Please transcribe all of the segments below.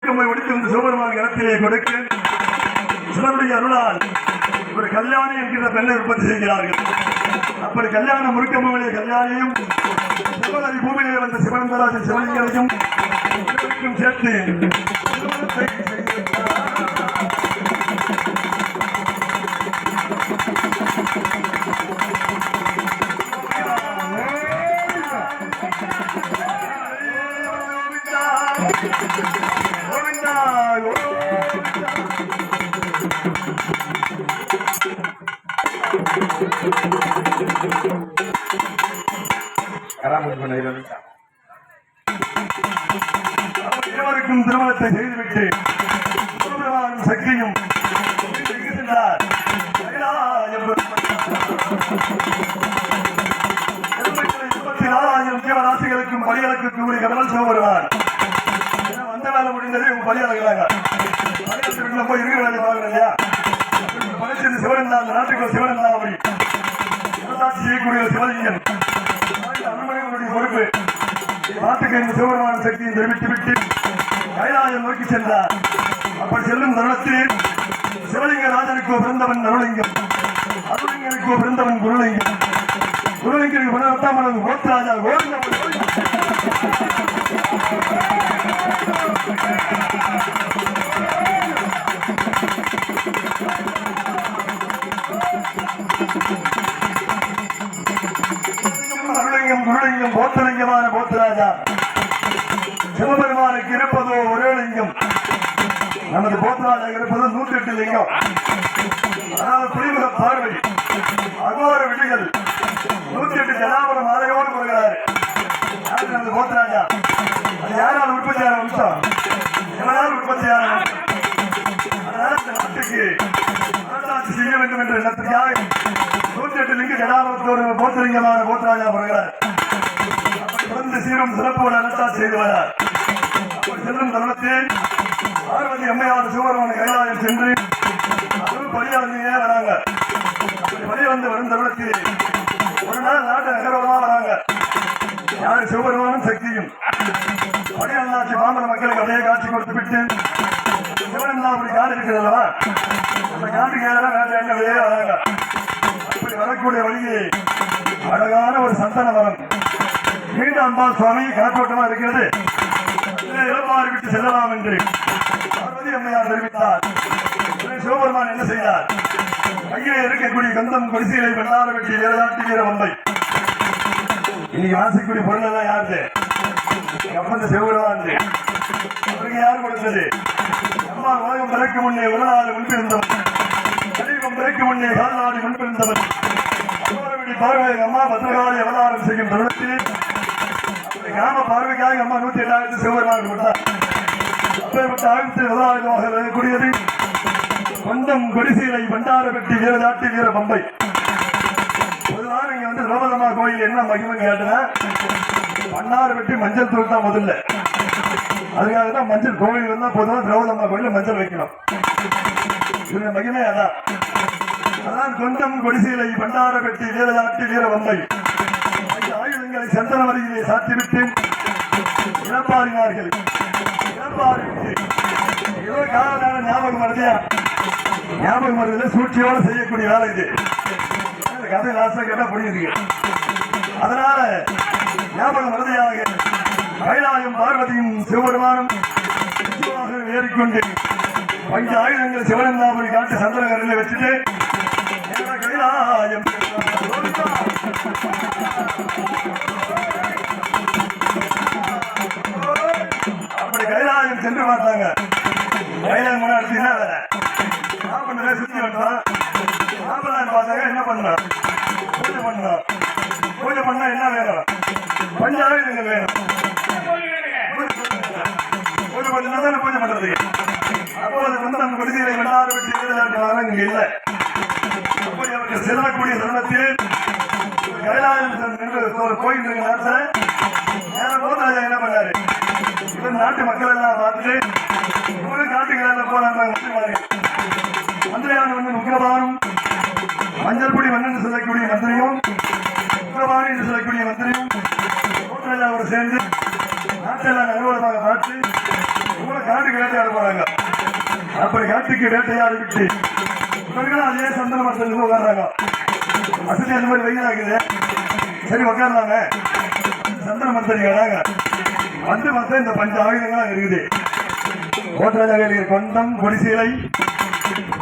ஒடித்து வந்து சிவபெருமான் இடத்திலே கொடுக்க சிவனுடைய அருளால் ஒரு கல்யாணி என்கிற பெண்ணை உற்பத்தி செய்கிறார்கள். அப்படி கல்யாணம் முருக்கம்மையுடைய கல்யாணியும் சிவனதி பூமியிலே வந்த சிவனந்தராஜன் சிவலிங்கரையும் சேர்த்து இருவருக்கும் திருமணத்தை செய்துவிட்டு சக்தியும் சென்றார். ஜீவராசிகளுக்கும் பலிகளுக்கு கூறி கடவுள் சிவபெருமான் வந்த வேலை முடிந்தது. பலியாளர்களாக போய் இருக்கிற வேலை பார்க்கணும் இல்லையா? பலிச்சது சிவன் தான். அந்த நாட்டுக்குள்ள சிவன் தான். அப்படி செய்யக்கூடிய சிவலிங்கம் அனுமதிகளுடைய பொறுப்பு நாட்டுக்கு இந்த சிவபெருமான சக்தியை தெரிவித்துவிட்டு கைலாயம் நோக்கி சென்றார். அப்படி செல்லும் தருணத்தில் சிவலிங்க ராஜனுக்கு பிறந்தவன் அருளிங்கம், அருளிங்கனுக்கு பிறந்தவன் குருலிங்கம், குருலிங்கனுக்கு பிறந்தவன் கோத்ராஜா அருளிங்கம் குருலிங்கம் கோத்தலிங்கமான கோத்ராஜா. சிவபெருமானுக்கு இருப்பதோ ஒரே லிங்கம், நமது கோத்ராஜா இருப்பது 108 லிங்கம். அதாவது புலிமுக பார்வை, அகோர விழிகள், 108 ஜனாபுரம் மாலையோடு போகிறார். யாரு நமது கோத்ராஜா? அது யாரால் உற்பத்தியான வம்சம்? எவரால் உற்பத்தியான வம்சம்? அதனால இந்த நாட்டுக்கு அரசாட்சி செய்ய வேண்டும் என்ற எண்ணத்திற்காக 108 லிங்க ஜனாபுரத்தோடு கோத்தலிங்கமான கோத்ராஜா போகிறார். தொடர்ந்து சீரும் சிறப்பு அரசாட்சி செய்து வரார். அப்படி செல்லும் தருணத்தில் பார்வதி அம்மையார் சிவபெருமான கைலாயம் சென்று பலியாளர்களே வராங்க. பலி வந்து வரும் தருணத்தில் ஒரு நாள் நாட்டு நகரமா வராங்க. யாரு? சிவபெருமானும் சக்தியும். பலியாளாட்சி பாமர மக்களுக்கு அதே காட்சி கொடுத்து விட்டு சிவன் அப்படி காடு இருக்குது அல்லவா, அந்த காட்டுக்கு ஏதாவது நாட்டு எண்ணவே வராங்க. அப்படி வரக்கூடிய வழியே அழகான ஒரு சந்தன மரம் மீண்டும் அம்பாள் சுவாமி காற்றோட்டமா இருக்கிறது. இளமாறு விட்டு செல்லலாம் என்று பார்வதி அம்மையார் தெரிவித்தார். சிவபெருமான் என்ன செய்தார்? கையிலே இருக்கக்கூடிய கந்தம் கொடிசீலை வெள்ளார வெட்டி ஏழாட்டி வீர வம்பை இன்னைக்கு வாசிக்கூடிய பொருள் எல்லாம் யாரு? அப்பந்த சிவபெருமான். அவருக்கு யார் கொடுத்தது? அம்மா உலகம் பிறக்கு முன்னே உலகாடு முன்பிருந்தவன், கலியுகம் பிறக்கு முன்னே கால்நாடு முன்பிருந்தவன். பார்வை அம்மா பத்திரகாலி அவதாரம் செய்யும் தருணத்தில் கிராம பார்வைக்காக அம்மா 108,000 சிவபெருமான் கொடுத்தார். அப்பேற்பட்ட ஆயிரத்தில் முதலாளிகளாக இருக்கக்கூடியது கொண்டம் கொடிசீலை பண்டார வெட்டி வீரதாட்டி வீர பம்பை. பொதுவாக இங்க வந்து திரௌபதம்மா கோயில் என்ன மகிமை கேட்டனா, பண்டார வெட்டி மஞ்சள் தூள் தான் முதல்ல. அதுக்காக தான் மஞ்சள் கோவில் வந்தா பொதுவாக திரௌபதம்மா கோயில மஞ்சள் வைக்கணும். இது மகிமை அதான். அதான் கொண்டம் கொடிசீலை பண்டார வெட்டி வீரதாட்டி வீர பம்பை ஆயுதங்களை சந்தன வரியிலே சாத்திவிட்டு இளப்பாறினார்கள். இளப்பாறிவிட்டு ஏதோ கால ஞாபகம் வருதியா? ஞாபகம் வருதுல சூழ்ச்சியோடு செய்யக்கூடிய வேலை இது. கதை லாஸ்டா கேட்டா புரியுது. அதனால ஞாபகம் வருதையாக கைலாயம் பார்வதியும் சிவபெருமானும் ஏறிக்கொண்டு 5 ஆயுதங்கள் சிவனந்தாபுரி காட்டு சந்திரகரில் வச்சுட்டு கைலாயம் அப்படி கைலாயம் சென்று பார்த்தாங்க. கைலாயம் முன்னாடி சாப்பிட்டு சுத்தி வந்தான். சாப்பிடலான்னு பார்த்தாங்க. என்ன பண்ணா? பூஜை பண்ணா. பூஜை பண்ணா என்ன வேணும்? 5 ஆயுதங்கள் வேணும். பூஜை பண்ணா தானே பூஜை பண்றது. அப்போது வந்து நம்ம கொடிசீலை வெள்ளாறு வெட்டி இங்க இல்லை. அப்படி அவர்கள் செல்லக்கூடிய தருணத்தில் கைலாயம் ஒரு கோயில் நேரம் என்ன பண்ணாரு? இவன் நாட்டு மக்கள் எல்லாம் பார்த்துட்டு காட்டுக்கு போனாங்க. மந்திரியான வந்து உக்ரபானும் மஞ்சள் பொடி மன்னன் சொல்லக்கூடிய மந்திரியும் உக்ரபானு என்று சொல்லக்கூடிய மந்திரியும் சேர்ந்து நாட்டெல்லாம் நகரோடமாக பார்த்து காட்டுக்கு வேட்டையாட போறாங்க. அப்படி காட்டுக்கு வேட்டையாடி விட்டு இவர்களும் அதே சந்தன மரத்தில் உட்கார்றாங்க. வசதி அந்த மாதிரி வெயில் ஆகுது, சரி உட்காரலாங்க. சந்தன மரத்தடிக்கு வராங்க. வந்து பார்த்தா இந்த பஞ்ச ஆயுதங்களாக இருக்குது. கோட்டராஜாவில் கொண்டம் கொடிசீலை,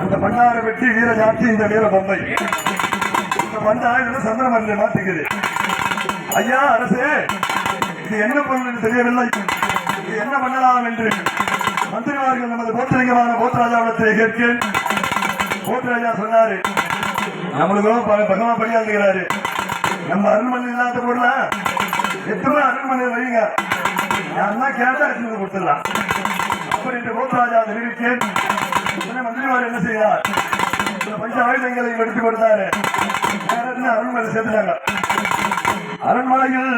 அந்த பண்டார வெட்டி வீர ஜாத்தி, இந்த வீர பொம்மை, இந்த பஞ்ச ஆயுதம் சந்தன மரத்தில் மாத்திக்குது. ஐயா அரசே, இது என்ன பொருள் தெரியவில்லை, இது என்ன பண்ணலாம் என்று மந்திரிமார்கள் நமது கோத்திரிகமான கோத்தராஜாவிடத்தை கேட்கேன். கோத்தராஜா சொன்னாரு, நம்மளுக்கும் பகவா படியாந்துகிறாரு. நம்ம அரண்மனை இல்லாத பொருளா எத்தனை அரண்மனை வைங்க, யாருன்னா கேட்டா எடுத்து கொடுத்துடலாம் அப்படின்னு கோத்தராஜா தெரிவிக்கேன். மந்திரிமார் என்ன செய்தார், பஞ்ச ஆயுதங்களை எடுத்து கொடுத்தாரு. வேற என்ன அரண்மனை சேர்த்துட்டாங்க. அரண்மனையில்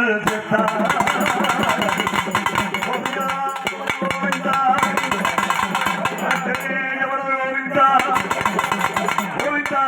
கோவிந்தா